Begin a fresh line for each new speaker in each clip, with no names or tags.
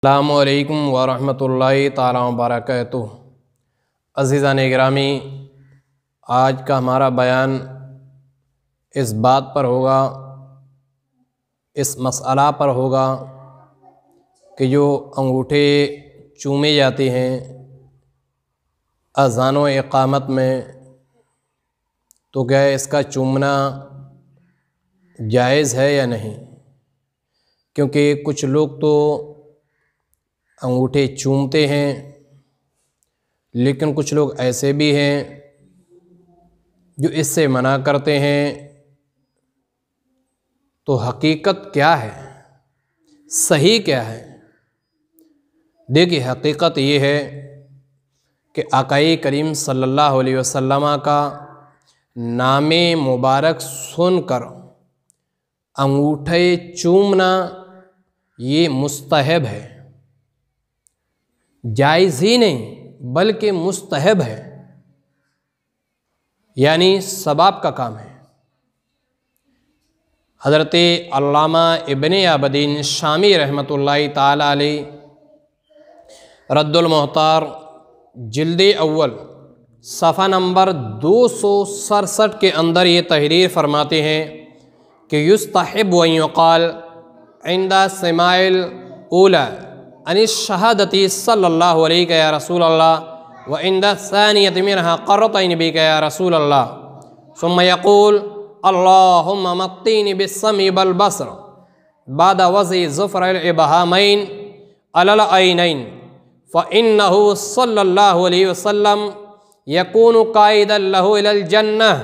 अस्सलामुअलैकुम वरहमतुल्लाहि ताला वबरकातुहू। अज़ीज़ान गिरामी, आज का हमारा बयान इस बात पर होगा, इस मसला पर होगा कि जो अंगूठे चूमे जाते हैं अज़ान व इक़ामत में, तो क्या इसका चूमना जायज़ है या नहीं। क्योंकि कुछ लोग तो अंगूठे चूमते हैं, लेकिन कुछ लोग ऐसे भी हैं जो इससे मना करते हैं। तो हकीकत क्या है, सही क्या है? देखिए, हकीकत ये है कि आक़ाए करीम सल्लल्लाहु अलैहि वसल्लम का नामे मुबारक सुनकर अंगूठे चूमना ये मुस्तहब है, जायज़ ही नहीं बल्कि मुस्तहब है, यानी सवाब का काम है। हज़रत अल्लामा इब्ने अबदीन शामी रहमतुल्लाहि ताला अलैह रद्दुल मुख्तार जिल्दे अव्वल सफ़ा नंबर 267 के अंदर ये तहरीर फरमाते हैं कि युस्तहिब्बु अन युक़ाल इंदा समाइल ऊला अनिश शहादती सल्लल्लाहु अलैहि या रसूल अल्लाह व इंदा सानियति मिनहा क़र्रतैन बिका या रसूल अल्लाह सुम्मा यक़ूल अल्लाहुम्मा मत्तीनी बिस्समी वल बसर बाद वज़ी ज़ुफ़रल इबहामैन अलल ऐनैन फ़इन्नहु सल्लल्लाहु अलैहि वसल्लम यकूनु क़ाइदन लहु इलल जन्नह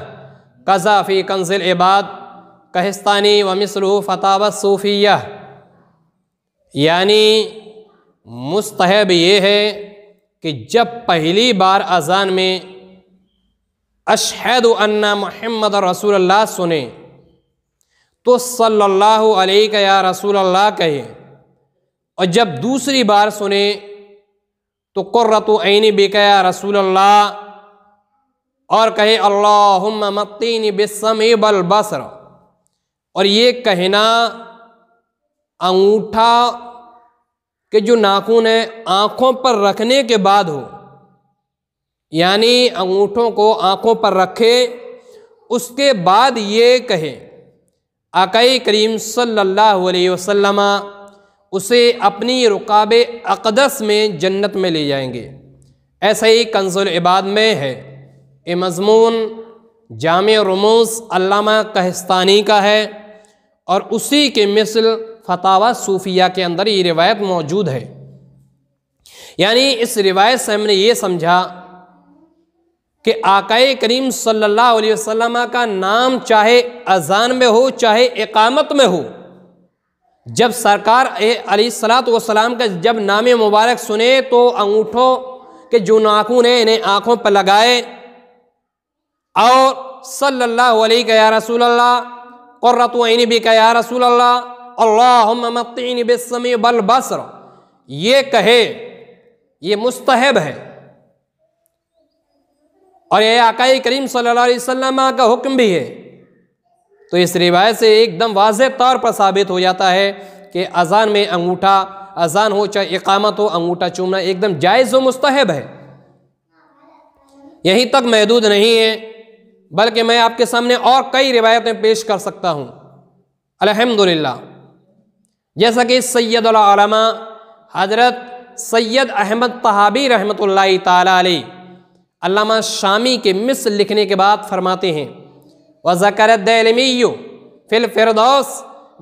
कज़ा फ़ी कंज़िल इबाद कहिस्तानी व मिस्लुहु फ़तावा सूफ़िय्या। यानी मुस्तहब ये है कि जब पहली बार अज़ान में अशहदु अन्ना मुहम्मद रसूलुल्लाह सुने तो सल्लल्लाहु अलैहि या रसूलल्लाह कहे, और जब दूसरी बार सुने तो क़ुर्रतु ऐनी बिका या रसूलल्लाह और कहे अल्लाहुम्मा मत्तीनी बिस्समी वल बसर। और ये कहना अंगूठा के जो नाखून है आँखों पर रखने के बाद हो, यानी अंगूठों को आँखों पर रखे उसके बाद ये कहे, आक़ाए करीम सल्लल्लाहु अलैहि वसल्लम उसे अपनी रुकाबे अक़दस में जन्नत में ले जाएंगे। ऐसा ही कंज़ुल इबाद में है। ये मज़मून जामे रुमूस अल्लामा कहिस्तानी का है और उसी के मिसल फ़तावा सूफ़िया के अंदर ये रिवायत मौजूद है। यानी इस रिवायत से हमने ये समझा कि आक़ाए करीम सल्लल्लाहु अलैहि वसल्लम का नाम चाहे अज़ान में हो चाहे इक़ामत में हो, जब सरकार अलैहिस्सलातु वस्सलाम का जब नामे मुबारक सुने तो अंगूठों के जो नाखून हैं इन्हें आँखों पर लगाए और सल्लल्लाहु अलैहि या रसूल अल्लाह क़ुर्रतु ऐनी बिका या रसूल अल्लाह अल्लाहुम्मा मत्तीनी बिस्समी वल बसर ये कहे, ये मुस्तहब है। और ये आक़ाए करीम सल्लल्लाहु अलैहि वसल्लम का हुक्म भी है। तो इस रिवायत से एकदम वाज़ेह तौर पर साबित हो जाता है कि अज़ान में अंगूठा, अज़ान हो चाहे इक़ामत हो, अंगूठा चूमना एकदम जायज़ व मुस्तहब है। यहीं तक महदूद नहीं है, बल्कि मैं आपके सामने और कई रिवायतें पेश कर सकता हूँ अल्हम्दुलिल्लाह। जैसा कि सैयदुल उलमा हज़रत सैयद अहमद तहावी रहमतुल्लाहि ताला अलैह अल्लामा शामी के मिस्र लिखने के बाद फरमाते हैं व ज़करत दैलमिय्यु फिल फ़िरदौस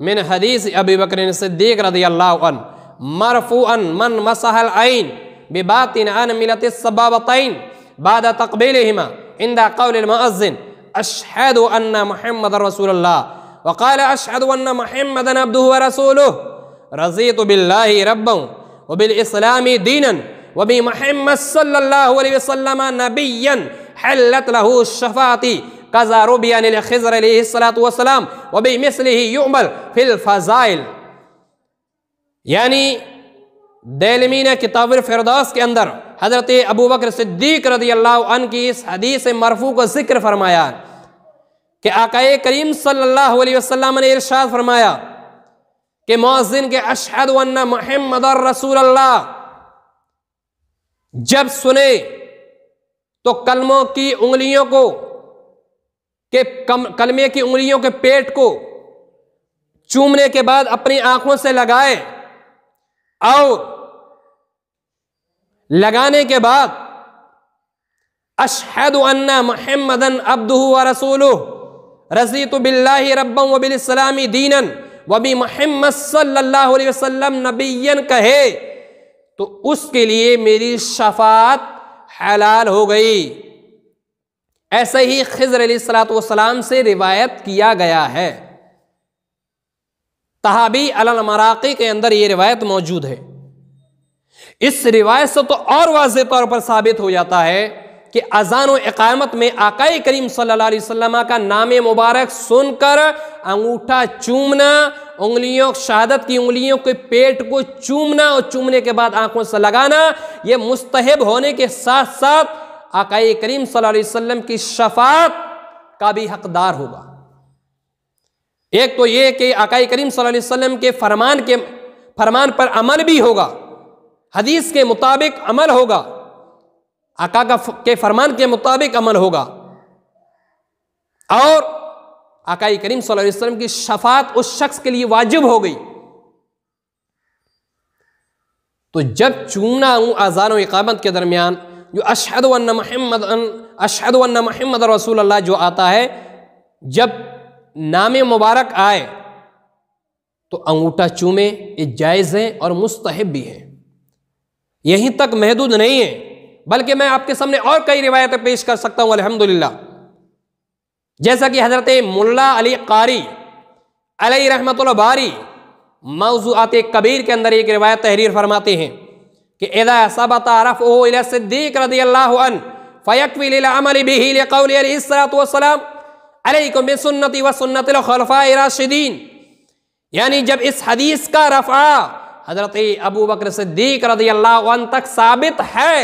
मिन हदीस अबी बकर सिद्दीक़ रज़ियल्लाहु अन्हु मरफ़ूअन मन मसहल ऐन बिबातिन अन मिलतिस सबाबतैन बाद तक़बीलिहिमा इंदा क़ौलिल मुअज़्ज़िन अशहदु अन्ना मुहम्मदर रसूलुल्लाह व क़ाल अशहदु अन्ना मुहम्मदन अब्दुहु व रसूलुहु रज़ीतु बिल्लाहि रब्बन व बिल इस्लामी दीनन व बि मुहम्मद सल्लल्लाहु अलैहि वसल्लम नबिय्यन हल्लत लहु शफ़ाअती कज़ा रुबिया अनिल ख़िज़्र अलैहिस्सलातु वस्सलाम व बिमिस्लिही युअमल फिल फ़ज़ाइल। यानी दैलमी ने किताबुल फ़िरदौस के अंदर हज़रत अबू बकर सिद्दीक़ रज़ियल्लाहु अन्हु की इस हदीस मरफ़ू का ज़िक्र फरमाया कि आक़ाए करीम सल्लल्लाहु अलैहि वसल्लम ने इरशाद फरमाया कि मुअज्जिन के अशहदु अन्ना मुहम्मदुर रसूलुल्लाह जब सुने तो कलमों की उंगलियों को कलमे की उंगलियों के पेट को चूमने के बाद अपनी आंखों से लगाए और लगाने के बाद अशहदु अन्ना मुहम्मदन अब्दुहु व रसूलुहु रज़ीतु बिल्लाहि रब्बन व बिल इस्लामी दीनन व बि मुहम्मद सल्लल्लाहु अलैहि वसल्लम नबिय्यन कहे तो उसके लिए मेरी शफाअत हलाल हो गई। ऐसे ही खिज़र अलैहिस्सलातु वस्सलाम से रिवायत किया गया है। तहाबी अलल मराक़ी के अंदर यह रिवायत मौजूद है। इस रिवायत से तो और वाज़ेह तौर पर साबित हो जाता है कि अज़ान व इक़ामत में आक़ाए करीम सल्लल्लाहु अलैहि वसल्लम का नाम मुबारक सुनकर अंगूठा चूमना, उंगलियों शहादत की उंगलियों के पेट को चूमना और चूमने के बाद आंखों से लगाना, यह मुस्तहब होने के साथ साथ आक़ाए करीम सल्लल्लाहु अलैहि वसल्लम की शफ़ाअत का भी हकदार होगा। एक तो यह कि आक़ाए करीम सल्लल्लाहु अलैहि वसल्लम के फरमान पर अमल भी होगा, हदीस के मुताबिक अमल होगा, आका के फरमान के मुताबिक अमल होगा और आका करीम सल्लल्लाहु अलैहि वसल्लम की शफाअत उस शख्स के लिए वाजिब हो गई। तो जब चूमना अज़ान और इक़ामत के दरमियान जो अशहदु अन्ना मुहम्मद रसूलुल्लाह जो आता है, जब नाम मुबारक आए तो अंगूठा चूमे, ये जायज़ है और मुस्तहब भी है। यहीं तक महदूद नहीं है, बल्कि मैं आपके सामने और कई रिवायतें पेश कर सकता हूं अल्हम्दुलिल्लाह। जैसा कि हजरत मुल्ला अली कारी अलैहि रहमतुल्लाह बारी मौज़ूआत कबीर के अंदर एक रिवायत तहरीर फरमाते हैं कि इज़ा सबता रफ़उहु इला सिद्दीक़ रज़ियल्लाहु अन्हु फ़यक्फ़ी लिल अमल बिही लिक़ौलि अलैहिस्सलातु वस्सलाम अलैकुम बिसुन्नती व सुन्नतिल खुलफ़ाए राशिदीन। यानी जब इस हदीस का रफ़ा हजरत अबू बकर सिद्दीक़ रज़ियल्लाहु अन्हु तक साबित है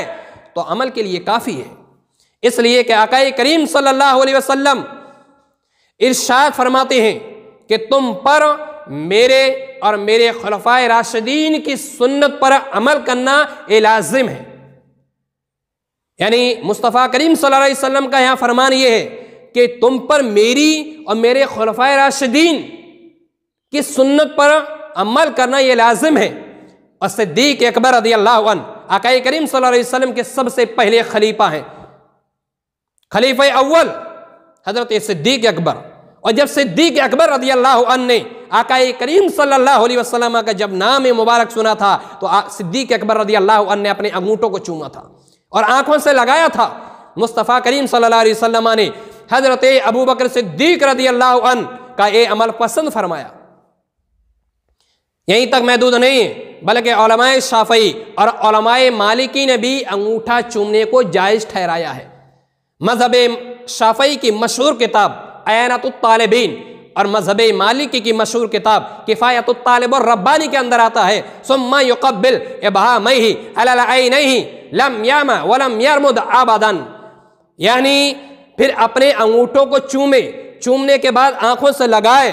तो अमल के लिए काफ़ी है। इसलिए कि आक़ाए करीम सल्लल्लाहु अलैहि वसल्लम इरशाद फरमाते हैं कि तुम पर मेरे और मेरे खुलफ़ाए राशिदीन की सुन्नत पर अमल करना ये लाजिम है। यानी मुस्तफ़ा करीम सल्लल्लाहु अलैहि वसल्लम का यहाँ फरमान ये है कि तुम पर मेरी और मेरे खुलफ़ाए राशिदीन की सुन्नत पर अमल करना ये लाजिम है। और सिद्दीक़ अकबर रज़ियल्लाहु अन्हु आक़ाए करीम सल्लल्लाहु अलैहि वसल्लम के सबसे पहले खलीफा हैं, खलीफा अव्वल हजरत सिद्दीक़ अकबर। और जब सिद्दीक़ अकबर रज़ियल्लाहु अन्हु ने आक़ाए करीम सल्लल्लाहु अलैहि वसल्लम का जब नाम मुबारक सुना था तो सिद्दीक़ अकबर रज़ियल्लाहु अन्हु ने अपने अंगूठों को चूमा था और आंखों से लगाया था। मुस्तफ़ा करीम सल्लल्लाहु अलैहि वसल्लम ने हजरत अबू बकर सिद्दीक़ रज़ियल्लाहु अन्हु का ये अमल पसंद फरमाया। यहीं तक महदूद नहीं है, बल्कि उलमाए शाफ़ई और उलमाए मालिकी ने भी अंगूठा चूमने को जायज़ ठहराया है। मज़हब शाफ़ई की मशहूर किताब अयानतुत तालिबीन और मज़हब मालिकी की मशहूर किताब किफ़ायतुत तालिबुर रब्बानी के अंदर आता है सुम्मा युक़ब्बिल इब्हामैहि अलल ऐनैहि लम यामा व लम यरमुद अबदन। यानी फिर अपने अंगूठों को चूमने के बाद आंखों से लगाए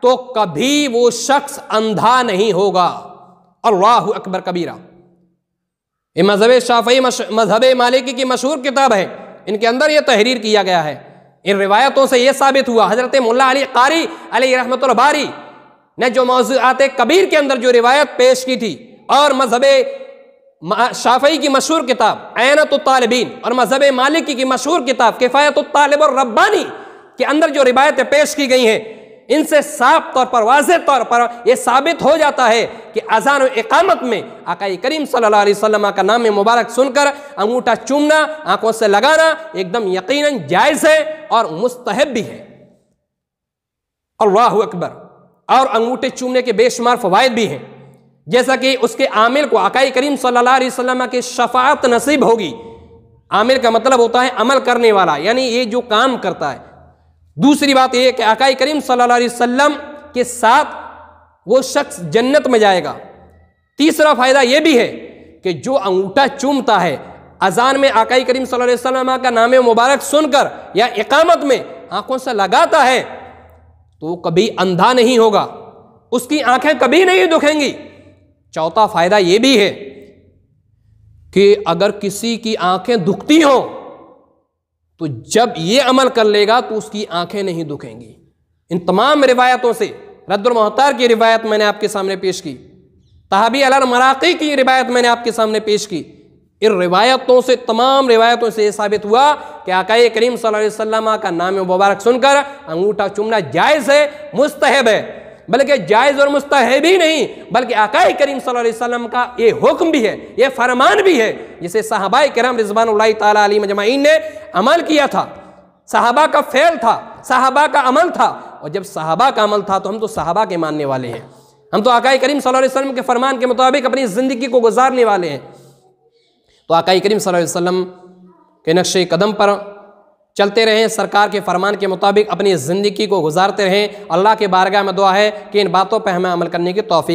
तो कभी वो शख्स अंधा नहीं होगा। अल्लाहु अकबर कबीरा। ये मज़हब शाफ़ई मज़हब मालिकी की मशहूर किताब है, इनके अंदर ये तहरीर किया गया है। इन रिवायतों से ये साबित हुआ, हजरत मुल्ला अली कारी अलैहि रहमतुल्लाह बारी ने जो मौज़ूआत कबीर के अंदर जो रिवायत पेश की थी और मज़हब शाफ़ई की मशहूर किताब अयानतुत तालिबीन और मज़हब मालिकी की मशहूर किताब किफ़ायतुत तालिबुर रब्बानी के अंदर जो रिवायतें पेश की गई हैं, इनसे साफ तौर पर वाज़ेह तौर पर यह साबित हो जाता है कि अज़ान और इक़ामत में आक़ाए करीम सल्लल्लाहु अलैहि वसल्लम का नाम मुबारक सुनकर अंगूठा चूमना, आंखों से लगाना एकदम यकीनन जायज़ है और मुस्तहब भी है। अल्लाहु अकबर। और अंगूठे चूमने के बेशुमार फ़वाइद भी हैं, जैसा कि उसके आमिल को आक़ाए करीम सल्लल्लाहु अलैहि वसल्लम की शफ़ाअत नसीब होगी। आमिल का मतलब होता है अमल करने वाला, यानी ये जो काम करता है। दूसरी बात यह कि आक़ाए करीम सल्लल्लाहु अलैहि वसल्लम के साथ वो शख्स जन्नत में जाएगा। तीसरा फ़ायदा यह भी है कि जो अंगूठा चूमता है अज़ान में आक़ाए करीम सल्लल्लाहु अलैहि वसल्लम का नाम मुबारक सुनकर या इक़ामत में आंखों से लगाता है तो वो कभी अंधा नहीं होगा, उसकी आंखें कभी नहीं दुखेंगी। चौथा फायदा यह भी है कि अगर किसी की आंखें दुखती हो तो जब यह अमल कर लेगा तो उसकी आंखें नहीं दुखेंगी। इन तमाम रिवायतों से रद्दुल मुहतार की रिवायत मैंने आपके सामने पेश की, तहाबी अल मराक़ी की रिवायत मैंने आपके सामने पेश की। इन रिवायतों से, तमाम रिवायतों से यह साबित हुआ कि आक़ाए करीम सल्लल्लाहु अलैहि वसल्लम का नाम मुबारक सुनकर अंगूठा चूमना जायज़ है, मुस्तहब है, बल्कि जायज़ और मुस्तहब ही नहीं बल्कि आक़ाए करीम सल्लल्लाहु अलैहि वसल्लम का ये हुक्म भी है, ये फरमान भी है, जिसे सहाबाए किराम रिज़वानुल्लाहि ताला अलैहिम अजमईन ने अमल किया था। सहाबा का फ़ेल था, सहाबा का अमल था, और जब सहाबा का अमल था तो हम तो सहाबा के मानने वाले हैं, हम तो आक़ाए करीम सल्लल्लाहु अलैहि वसल्लम के फरमान के मुताबिक अपनी ज़िंदगी को गुजारने वाले हैं। तो आक़ाए करीम सल्लल्लाहु अलैहि वसल्लम के नक्शे कदम पर चलते रहें, सरकार के फरमान के मुताबिक अपनी ज़िंदगी को गुजारते रहें। अल्लाह के बारगाह में दुआ है कि इन बातों पर हमें अमल करने की तौफीक